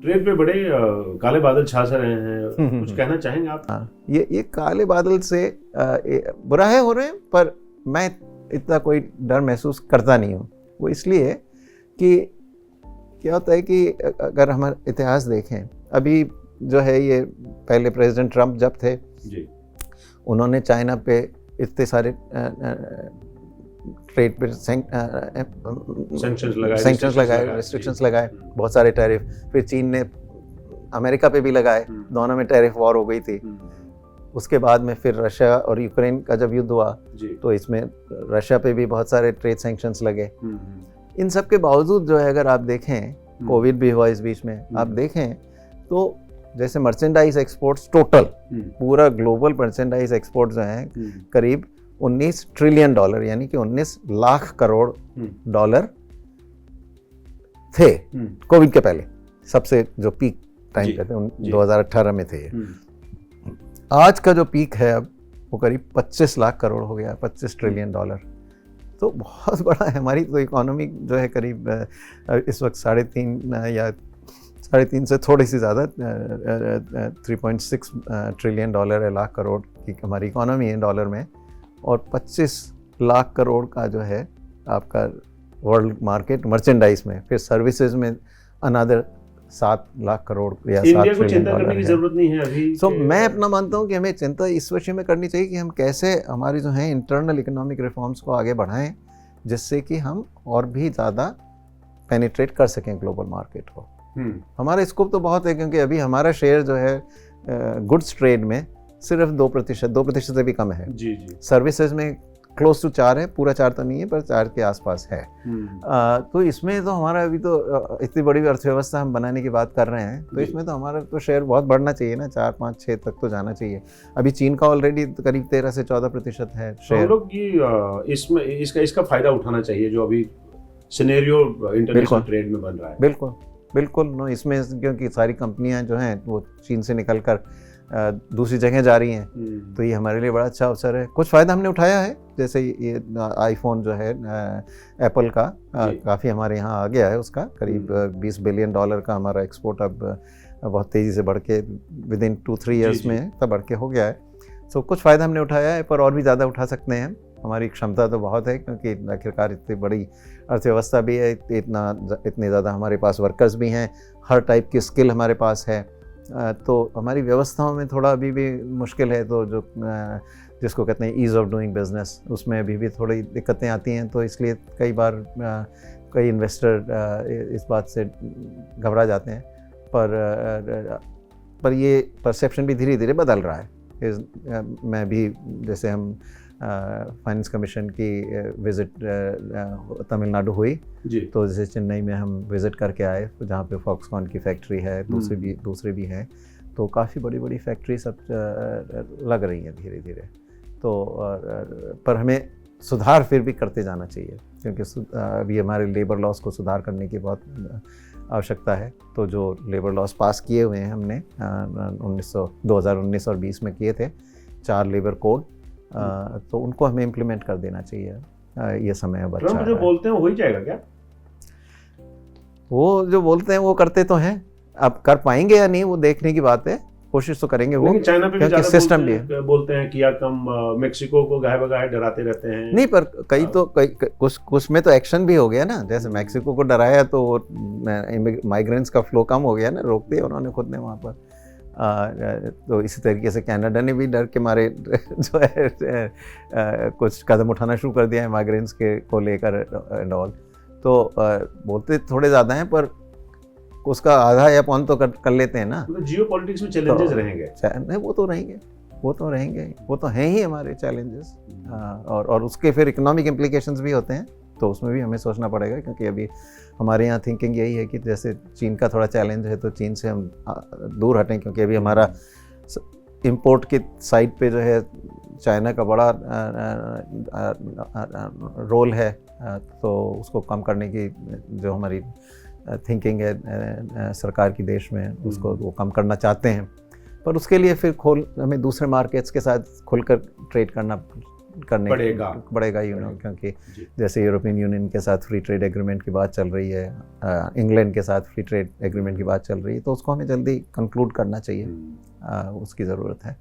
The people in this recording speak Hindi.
ट्रेड पे बड़े काले बादल छा सा रहे हैं, कुछ कहना चाहेंगे आप? हाँ, ये काले बादल से बुरा है हो रहे हैं, पर मैं इतना कोई डर महसूस करता नहीं हूँ। वो इसलिए कि क्या होता है कि अगर हम इतिहास देखें, अभी जो है ये पहले प्रेसिडेंट ट्रंप जब थे जी, उन्होंने चाइना पे इतने सारे ट्रेड पे सैंक्शंस लगाए, रेस्ट्रिक्शंस लगाए, बहुत सारे टैरिफ। फिर चीन ने अमेरिका पे भी लगाए, दोनों में टैरिफ वॉर हो गई थी। उसके बाद में फिर रशिया और यूक्रेन का जब युद्ध हुआ तो इसमें रशिया पे भी बहुत सारे ट्रेड सैंक्शंस लगे। इन सब के बावजूद जो है, अगर आप देखें, कोविड भी हुआ इस बीच में, आप देखें तो जैसे मर्चेंडाइज एक्सपोर्ट्स टोटल पूरा ग्लोबल मर्चेंडाइज एक्सपोर्ट जो है करीब $19 ट्रिलियन, यानी कि 19 लाख करोड़ डॉलर थे कोविड के पहले, सबसे जो पीक टाइम पे थे 2018 में थे। आज का जो पीक है अब वो करीब 25 लाख करोड़ हो गया, $25 ट्रिलियन। तो बहुत बड़ा है। हमारी तो इकोनॉमी जो है करीब इस वक्त 3.5 से थोड़ी सी ज़्यादा 3.6 ट्रिलियन डॉलर है, लाख करोड़ की हमारी इकोनॉमी है डॉलर में, और 25 लाख करोड़ का जो है आपका वर्ल्ड मार्केट मर्चेंडाइज में, फिर सर्विसेज में अनदर 7 लाख करोड़ या 7 ट्रिलियन डॉलर है। जरूरत नहीं है अभी। तो मैं अपना मानता हूँ कि हमें चिंता इस विषय में करनी चाहिए कि हम कैसे हमारी जो है इंटरनल इकोनॉमिक रिफॉर्म्स को आगे बढ़ाएं, जिससे कि हम और भी ज़्यादा पेनिट्रेट कर सकें ग्लोबल मार्केट को। हमारा स्कोप तो बहुत है, क्योंकि अभी हमारा शेयर जो है गुड्स ट्रेड में सिर्फ 2% से भी कम है। जी जी। सर्विसेज में क्लोज टू 4 है, पूरा 4 तो नहीं है पर 4 के आसपास है। तो इसमें तो हमारा अभी तो इतनी बड़ी अर्थव्यवस्था हम बनाने की बात कर रहे हैं, तो इसमें तो हमारा तो शेयर बहुत बढ़ना चाहिए ना, 4, 5, 6 तक तो जाना चाहिए। अभी चीन का ऑलरेडी करीब 13 से 14% है शेयर। हम लोग की इसमें इसका फायदा उठाना चाहिए जो अभी सिनेरियो इंटरनेशनल ट्रेड में बन रहा है। बिल्कुल बिल्कुल नो, इसमें क्योंकि सारी कंपनियां जो हैं वो चीन से निकलकर दूसरी जगह जा रही हैं, तो ये हमारे लिए बड़ा अच्छा अवसर है। कुछ फ़ायदा हमने उठाया है, जैसे ये आईफोन जो है एप्पल का काफ़ी हमारे यहाँ आ गया है, उसका करीब $20 बिलियन का हमारा एक्सपोर्ट अब बहुत तेज़ी से बढ़ के विदिन 2-3 ईयर्स में तब बढ़ के हो गया है। तो कुछ फ़ायदा हमने उठाया है, पर और भी ज़्यादा उठा सकते हैं। हमारी क्षमता तो बहुत है, क्योंकि आखिरकार इतनी बड़ी अर्थव्यवस्था भी है, इतने ज़्यादा हमारे पास वर्कर्स भी हैं, हर टाइप की स्किल हमारे पास है। तो हमारी व्यवस्थाओं में थोड़ा अभी भी मुश्किल है, तो जो जिसको कहते हैं ईज़ ऑफ डूइंग बिजनेस, उसमें अभी भी थोड़ी दिक्कतें आती हैं। तो इसलिए कई बार कई इन्वेस्टर इस बात से घबरा जाते हैं, पर ये परसेप्शन भी धीरे धीरे बदल रहा है। मैं भी, जैसे हम फाइनेंस कमीशन की विज़िट तमिलनाडु हुई जी, तो जैसे चेन्नई में हम विज़िट करके आए, तो जहाँ पे फॉक्सकॉन की फैक्ट्री है, दूसरी भी हैं, तो काफ़ी बड़ी बड़ी फैक्ट्री सब लग रही हैं धीरे धीरे। तो पर हमें सुधार फिर भी करते जाना चाहिए, क्योंकि अभी हमारे लेबर लॉस को सुधार करने की बहुत आवश्यकता है। तो जो लेबर लॉस पास किए हुए हैं हमने 2019 और 20 में किए थे, 4 लेबर कोड, तो उनको हमें इम्प्लीमेंट कर देना चाहिए। ये समय अब अच्छा है। जो बोलते हैं हो ही जाएगा क्या? वो जो बोलते हैं वो करते तो हैं, अब कर पाएंगे या नहीं वो देखने की बाबात है, कोशिश तो करेंगे वो। चाइना पे भी सिस्टम भी बोलते हैं कि या कम, मेक्सिको को गाय बगाए डराते रहते हैं। नहीं, पर कुछ में तो एक्शन भी हो गया ना। जैसे मेक्सिको को डराया तो माइग्रेंट्स का फ्लो कम हो गया ना, रोक दिया उन्होंने खुद ने वहाँ पर। तो इसी तरीके से कनाडा ने भी डर के मारे जो है कुछ कदम उठाना शुरू कर दिया है माइग्रेंट्स के को लेकर एंड ऑल। तो बोलते थोड़े ज़्यादा हैं, पर उसका आधा या पौन तो कर लेते हैं ना। जियो पॉलिटिक्स में चैलेंजेस रहेंगे। नहीं, वो तो रहेंगे, वो तो हैं ही हमारे चैलेंजेस। और उसके फिर इकोनॉमिक इम्प्लीकेशंस भी होते हैं, तो उसमें भी हमें सोचना पड़ेगा। क्योंकि अभी हमारे यहाँ थिंकिंग यही है कि जैसे चीन का थोड़ा चैलेंज है, तो चीन से हम दूर हटें, क्योंकि अभी हमारा इंपोर्ट की साइड पे जो है चाइना का बड़ा रोल है। तो उसको कम करने की जो हमारी थिंकिंग है सरकार की देश में, उसको वो कम करना चाहते हैं। पर उसके लिए फिर हमें दूसरे मार्केट्स के साथ खुलकर ट्रेड करना करने बढ़ेगा क्योंकि जी। जैसे यूरोपियन यूनियन के साथ फ्री ट्रेड एग्रीमेंट की बात चल रही है, इंग्लैंड के साथ फ्री ट्रेड एग्रीमेंट की बात चल रही है, तो उसको हमें जल्दी कंक्लूड करना चाहिए, उसकी ज़रूरत है।